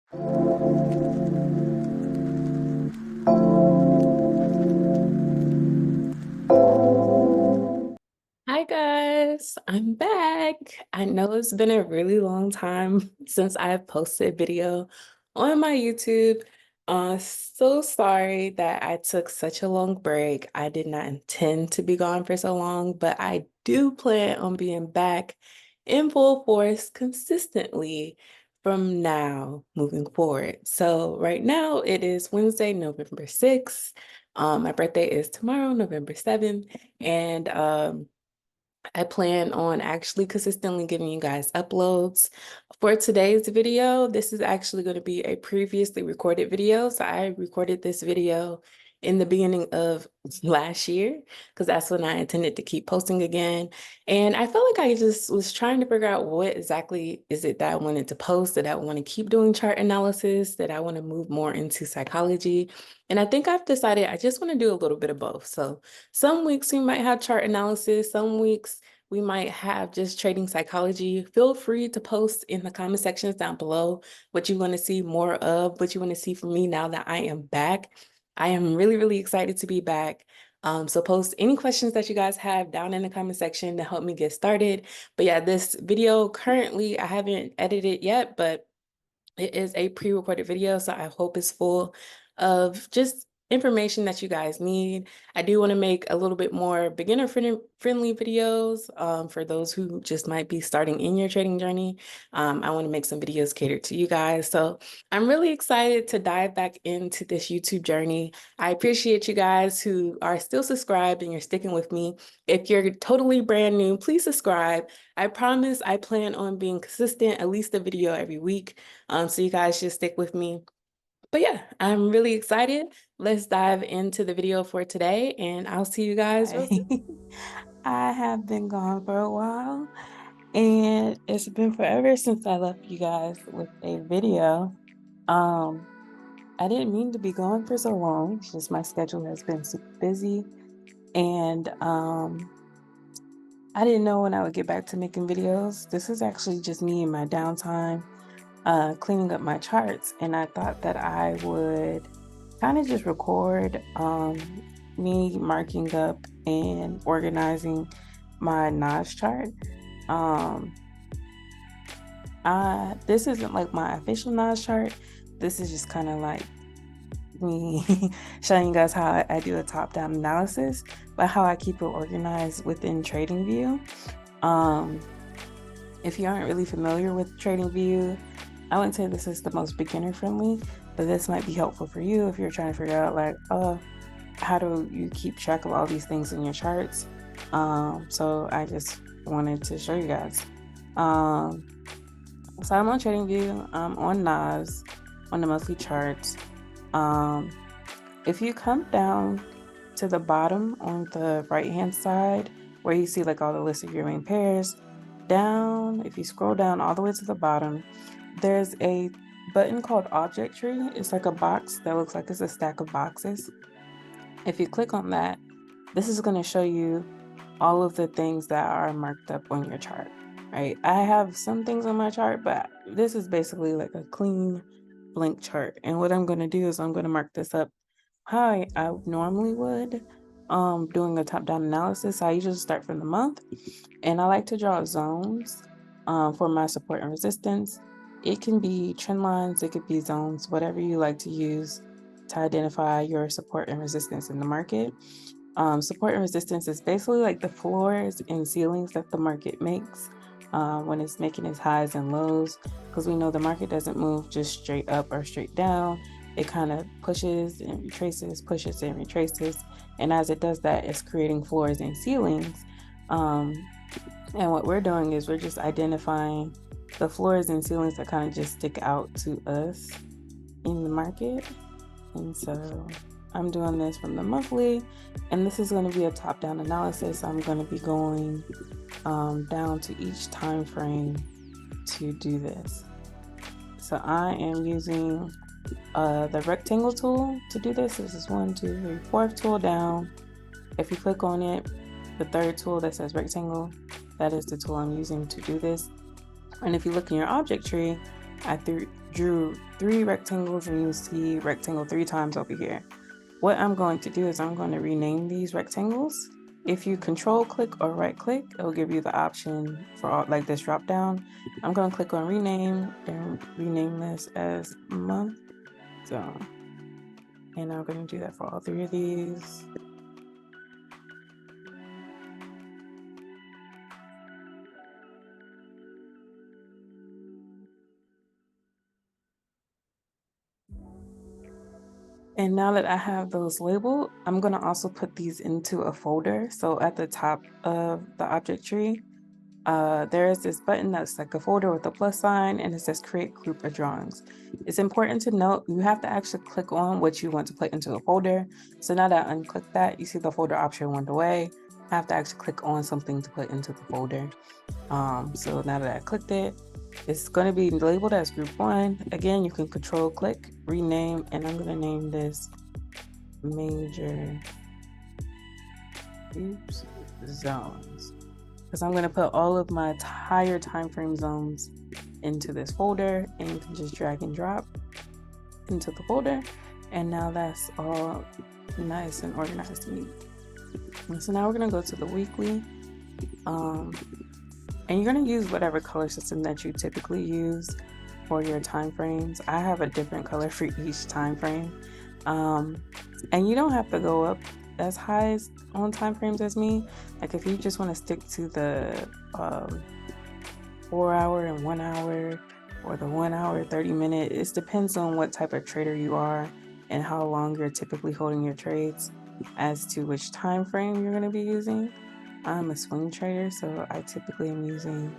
Hi guys, I'm back. I know it's been a really long time since I've posted a video on my YouTube. So sorry that I took such a long break. I did not intend to be gone for so long, but I do plan on being back in full force consistently from now moving forward. So right now it is Wednesday, November 6th. My birthday is tomorrow, November 7th, and I plan on actually consistently giving you guys uploads. For today's video, this is actually going to be a previously recorded video. So I recorded this video in the beginning of last year because that's when I intended to keep posting again. And I felt like I just was trying to figure out what exactly is it that I wanted to post, that I want to keep doing chart analysis, that I want to move more into psychology. And I think I've decided I just want to do a little bit of both. So some weeks we might have chart analysis, some weeks we might have just trading psychology. Feel free to post in the comment sections down below what you want to see more of, what you want to see from me now that I am back. I am really, really excited to be back. So post any questions that you guys have down in the comment section to help me get started. But yeah, this video currently, I haven't edited yet, but it is a pre-recorded video, so I hope it's full of just information that you guys need. I do want to make a little bit more beginner-friendly videos for those who just might be starting in your trading journey. I want to make some videos catered to you guys. So I'm really excited to dive back into this YouTube journey. I appreciate you guys who are still subscribed and you're sticking with me. If you're totally brand new, please subscribe. I promise I plan on being consistent, at least a video every week. So you guys just stick with me. But yeah, I'm really excited. Let's dive into the video for today and I'll see you guys real soon. I have been gone for a while and it's been forever since I left you guys with a video. I didn't mean to be gone for so long. It's just my schedule has been super busy and I didn't know when I would get back to making videos. This is actually just me in my downtime. Cleaning up my charts, and I thought that I would kind of just record me marking up and organizing my NAS chart. This isn't like my official NAS chart. This is just kind of like me showing you guys how I do a top-down analysis, but how I keep it organized within TradingView. If you aren't really familiar with TradingView, I wouldn't say this is the most beginner friendly, but this might be helpful for you if you're trying to figure out like, how do you keep track of all these things in your charts? So I just wanted to show you guys. So I'm on TradingView, I'm on NAS, on the monthly charts. If you come down to the bottom on the right hand side where you see like all the list of your main pairs, down, if you scroll down all the way to the bottom, there's a button called object tree. It's like a box that looks like it's a stack of boxes. If you click on that, this is going to show you all of the things that are marked up on your chart, right? I have some things on my chart, but this is basically like a clean blank chart. And what I'm going to do is I'm going to mark this up how I normally would doing a top-down analysis. I usually start from the month, and I like to draw zones for my support and resistance. It can be trend lines, it could be zones, whatever you like to use to identify your support and resistance in the market. Support and resistance is basically like the floors and ceilings that the market makes when it's making its highs and lows, because we know the market doesn't move just straight up or straight down. It kind of pushes and retraces, pushes and retraces. And as it does that, it's creating floors and ceilings. And what we're doing is we're just identifying the floors and ceilings that kind of just stick out to us in the market. And so I'm doing this from the monthly, and this is going to be a top-down analysis. I'm going to be going down to each time frame to do this. So I am using the rectangle tool to do this. This is 1, 2, 3, 4th tool down. If you click on it, the third tool that says rectangle, that is the tool I'm using to do this. And if you look in your object tree, I drew 3 rectangles, and you see rectangle 3 times over here. What I'm going to do is I'm going to rename these rectangles. If you control click or right click, it'll give you the option for all, like this drop down. I'm going to click on rename and rename this as month zone. And I'm going to do that for all 3 of these. And now that I have those labeled, I'm going to also put these into a folder. So at the top of the object tree, there is this button that's like a folder with a plus sign, and it says create group of drawings. It's important to note you have to actually click on what you want to put into a folder. So now that I unclick that, you see the folder option went away. I have to actually click on something to put into the folder. So now that I clicked it, it's going to be labeled as group 1. Again, you can control click, rename, and I'm going to name this major zones, because I'm going to put all of my higher time frame zones into this folder, and you can just drag and drop into the folder. And now that's all nice and organized to me. And so now we're going to go to the weekly. And you're going to use whatever color system that you typically use for your time frames. I have a different color for each time frame. And you don't have to go up as high as on time frames as me. Like if you just want to stick to the 4 hour and 1 hour, or the 1 hour 30-minute, it depends on what type of trader you are and how long you're typically holding your trades as to which time frame you're going to be using. I'm a swing trader, so I typically am using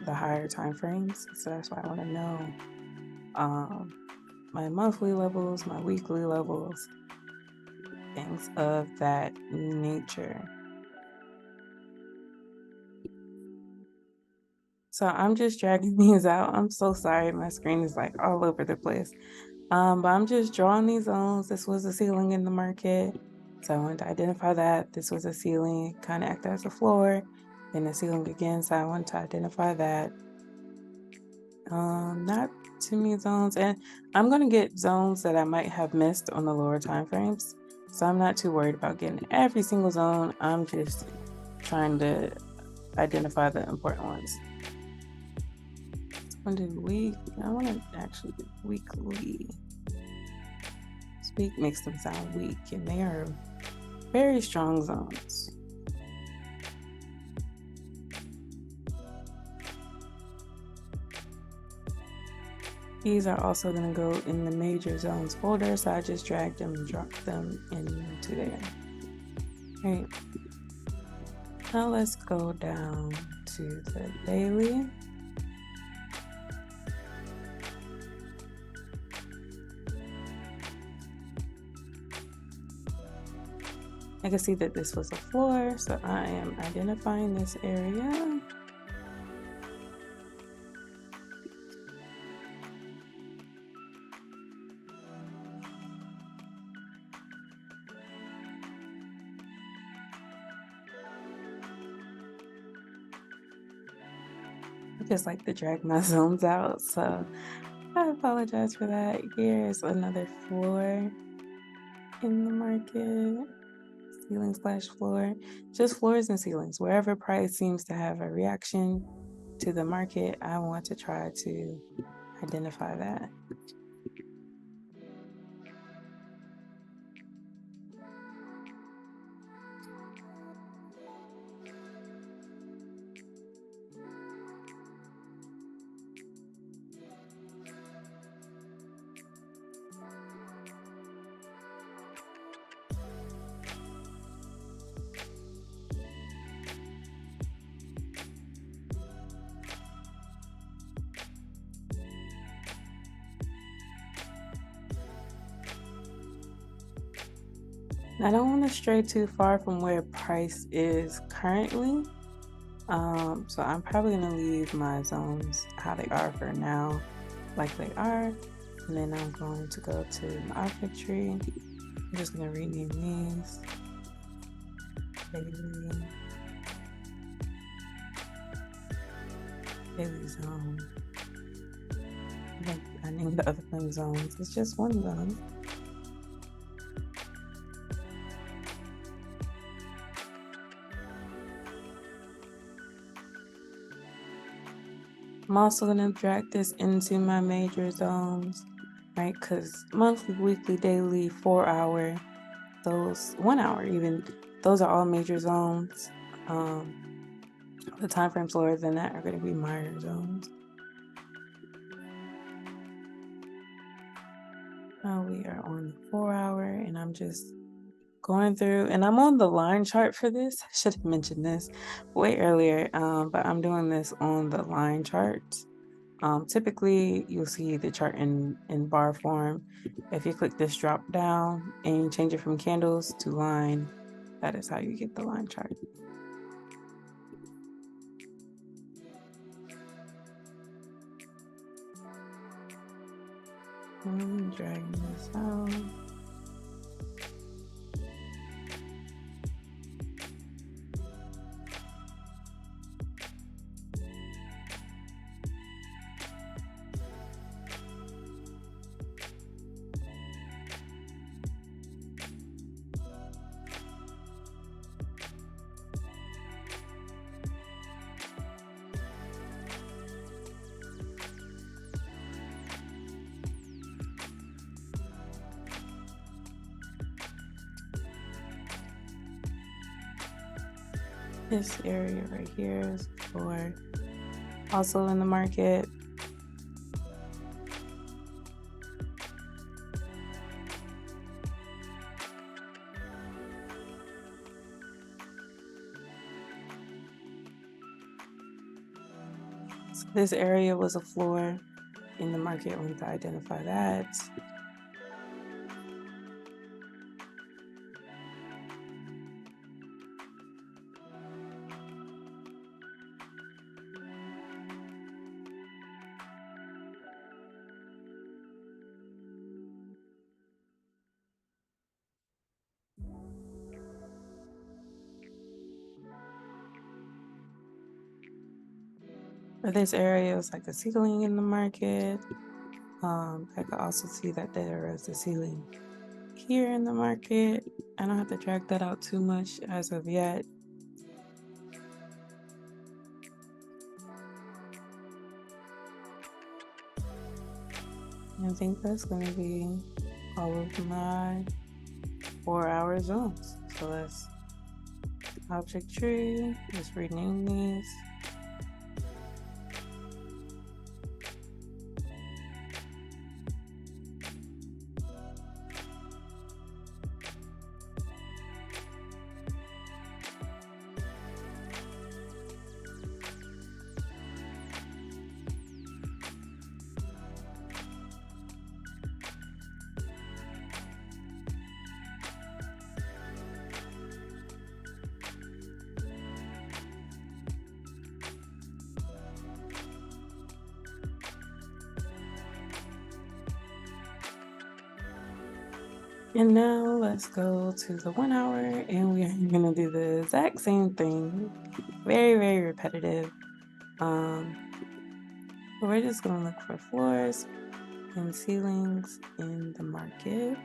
the higher time frames. So that's why I want to know my monthly levels, my weekly levels, things of that nature. So I'm just dragging these out. I'm so sorry, my screen is like all over the place. But I'm just drawing these zones. This was a ceiling in the market, so I wanted to identify that. This was a ceiling, kind of act as a floor, then a ceiling again, so I wanted to identify that. Not too many zones, and I'm gonna get zones that I might have missed on the lower time frames, so I'm not too worried about getting every single zone. I'm just trying to identify the important ones. I want to do week. I want to actually do weekly. This week makes them sound weak, and they are very strong zones. These are also going to go in the major zones folder, so I just dragged them and dropped them into there. All right. Now let's go down to the daily. I can see that this was a floor, so I am identifying this area. I just like to drag my zones out, so I apologize for that. Here's another floor in the market. Ceiling slash floor, just floors and ceilings. Wherever price seems to have a reaction to the market, I want to try to identify that. I don't want to stray too far from where price is currently. So I'm probably going to leave my zones how they are for now, like they are. And then I'm going to go to my object tree. I'm just going to rename these. Daily zone. like finding the other one zones. It's just one zone. I'm also going to drag this into my major zones, right? Because monthly, weekly, daily, 4 hour, those 1 hour even, those are all major zones. The time frames lower than that are going to be minor zones. Now we are on the 4 hour, and I'm just going through, and I'm on the line chart for this. I should have mentioned this way earlier, but I'm doing this on the line chart. Typically, you'll see the chart in bar form. If you click this drop down and you change it from candles to line, that is how you get the line chart. I'm dragging this out. This area right here is for also in the market. So this area was a floor in the market. We need to identify that. But this area is like a ceiling in the market. I could also see that there is a ceiling here in the market. I don't have to drag that out too much as of yet. I think that's going to be all of my 4 hour zones. So let's object tree, let's rename these. And now let's go to the 1 hour, and we are going to do the exact same thing. Very, very repetitive. But we're just going to look for floors and ceilings in the market.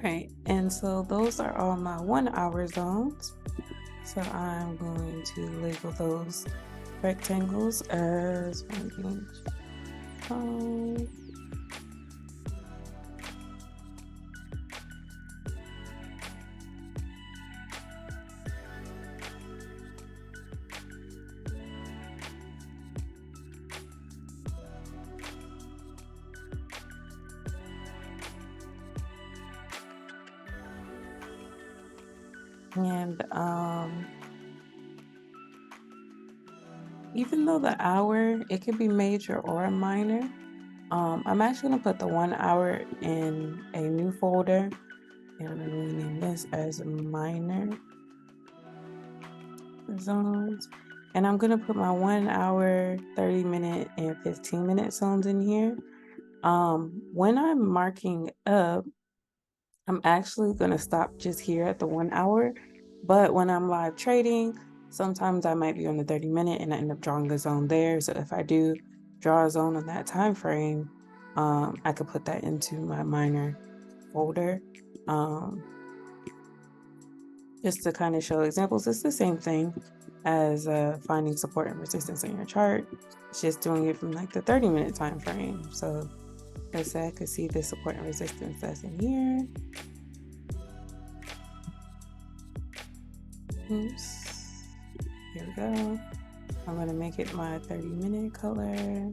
Right, and so those are all my 1 hour zones. So I'm going to label those rectangles as 1.5. And even though the hour, it could be major or minor, I'm actually gonna put the 1 hour in a new folder, and I'm gonna rename this as minor zones. And I'm gonna put my 1 hour, 30-minute, and 15-minute zones in here. When I'm marking up, I'm actually gonna stop just here at the 1 hour, but when I'm live trading, sometimes I might be on the 30-minute and I end up drawing a zone there. So if I do draw a zone on that time frame, I could put that into my minor folder. Just to kind of show examples, it's the same thing as finding support and resistance in your chart. It's just doing it from like the 30-minute time frame. So let's say I could see the support and resistance that's in here. Oops. Here we go. I'm going to make it my 30-minute color.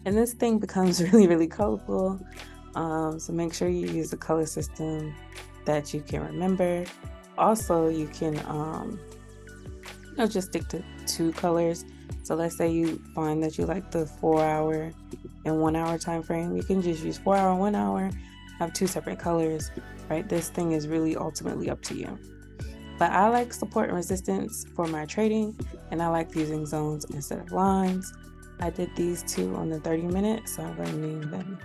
And this thing becomes really, really colorful. So make sure you use a color system that you can remember. Also, you can just stick to 2 colors. So let's say you find that you like the 4 hour and 1 hour time frame. You can just use 4 hour, 1 hour, have 2 separate colors, right? This thing is really ultimately up to you. But I like support and resistance for my trading, and I like using zones instead of lines. I did these 2 on the 30-minute, so I'm going to name them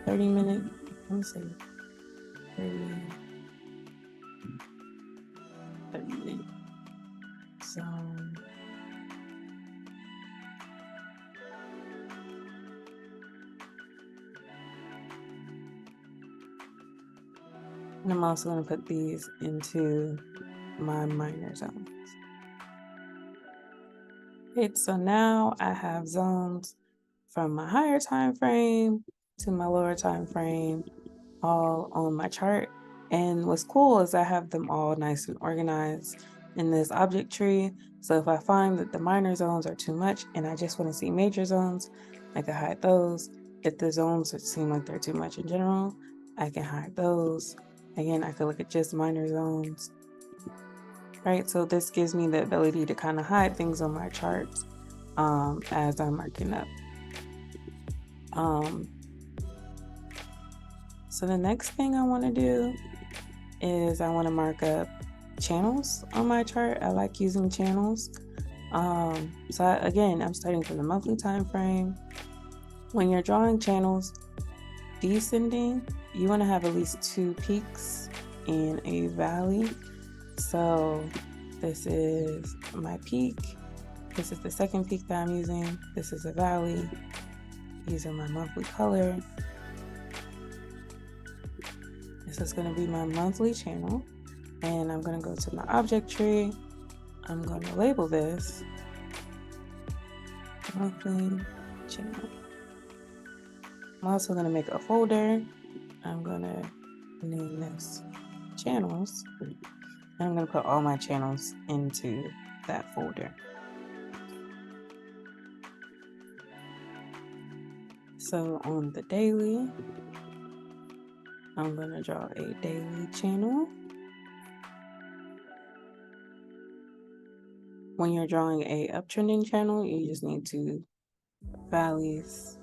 30-minute. Let me see. 30-minute zone. And I'm also going to put these into my minor zones. Okay, so now I have zones from my higher time frame to my lower time frame all on my chart. And what's cool is I have them all nice and organized in this object tree. So if I find that the minor zones are too much and I just want to see major zones, I can hide those. If the zones seem like they're too much in general, I can hide those. Again, I could look at just minor zones, right? So this gives me the ability to kind of hide things on my charts as I'm marking up. So the next thing I want to do is I want to mark up channels on my chart. I like using channels. Again, I'm starting from the monthly time frame. When you're drawing channels descending, you want to have at least 2 peaks and a valley. So this is my peak. This is the second peak that I'm using. This is a valley. Using my monthly color. This is going to be my monthly channel. And I'm going to go to my object tree. I'm going to label this monthly channel. I'm also going to make a folder. I'm going to name this channels. And I'm going to put all my channels into that folder. So on the daily, I'm going to draw a daily channel. When you're drawing a uptrending channel, you just need 2 valleys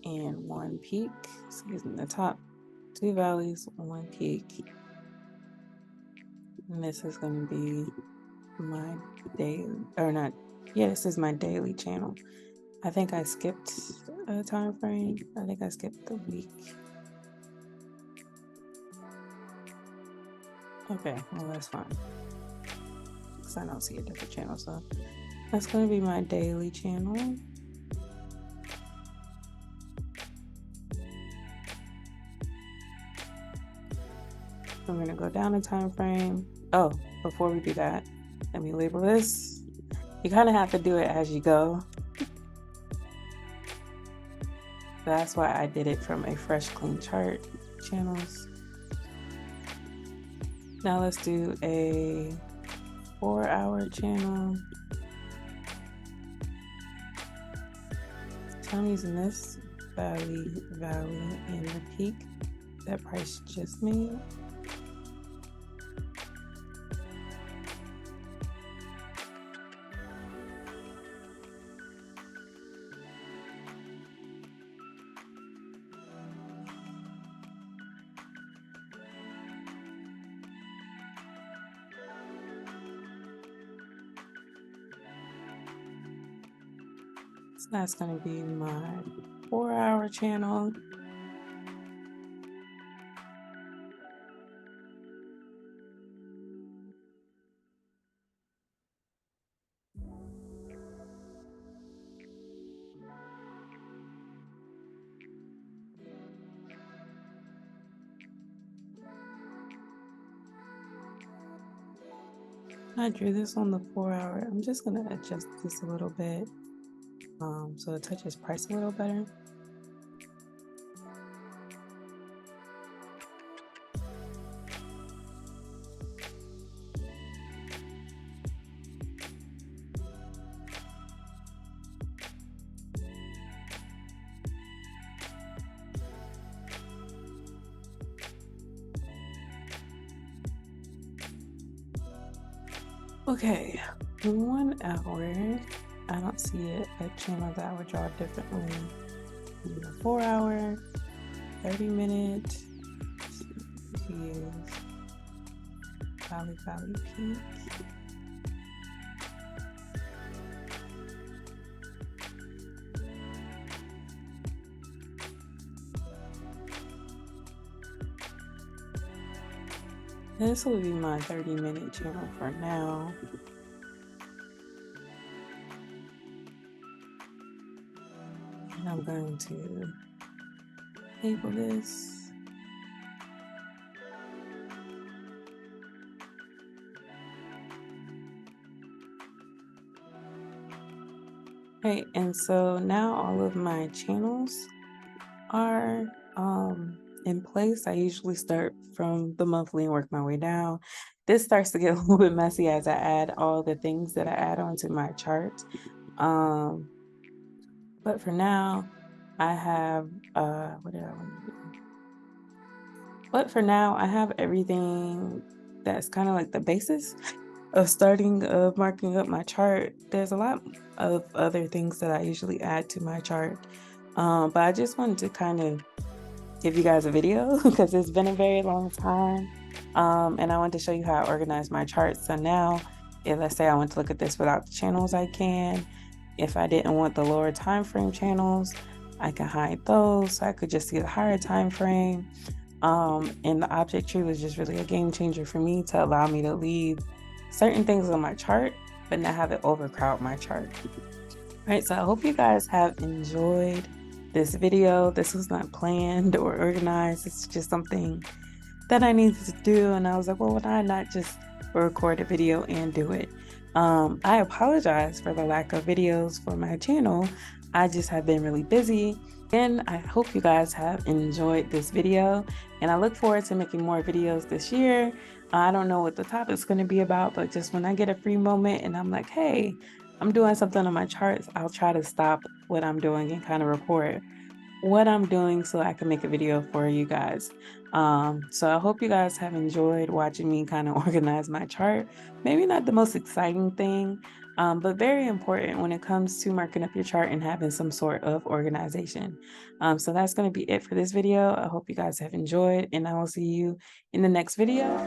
and 1 peak. Excuse me, the top 2 valleys, 1 peak. And this is going to be my daily, or not, yeah, this is my daily channel. I think I skipped a time frame. I think I skipped the week. Okay, well, that's fine. Because I don't see a different channel. So that's going to be my daily channel. I'm going to go down a time frame. Oh, before we do that, let me label this. You kind of have to do it as you go. That's why I did it from a fresh, clean chart channels. Now let's do a 4-hour channel. So I'm using this valley, and the peak that price just made. So that's going to be my 4-hour channel. I drew this on the 4-hour. I'm just going to adjust this a little bit so it touches price a little better. Okay, 1 hour. I don't see a channel that I would draw differently. 4-hour, 30-minute. Use valley peak. This will be my 30-minute channel for now. And I'm going to label this. Okay, and so now all of my channels are in place. I usually start from the monthly and work my way down. This starts to get a little bit messy as I add all the things that I add onto my chart. But for now, I have what did I want to do? But for now, I have everything that's kind of like the basis of marking up my chart. There's a lot of other things that I usually add to my chart. But I just wanted to kind of give you guys a video because it's been a very long time. And I wanted to show you how I organize my charts. So now, if let's say I want to look at this without the channels, I can. If I didn't want the lower time frame channels, I can hide those. So I could just see the higher time frame. And the object tree was just really a game changer for me to allow me to leave certain things on my chart, but not have it overcrowd my chart. All right, so I hope you guys have enjoyed this video. This was not planned or organized. It's just something that I needed to do. And I was like, well, why not just record a video and do it? I apologize for the lack of videos for my channel. I just have been really busy. And I hope you guys have enjoyed this video. And I look forward to making more videos this year. I don't know what the topic's going to be about, but just when I get a free moment and I'm like, hey, I'm doing something on my charts, I'll try to stop what I'm doing and kind of report what I'm doing so I can make a video for you guys. So I hope you guys have enjoyed watching me kind of organize my chart. Maybe not the most exciting thing, but very important when it comes to marking up your chart and having some sort of organization. So that's going to be it for this video. I hope you guys have enjoyed, and I will see you in the next video.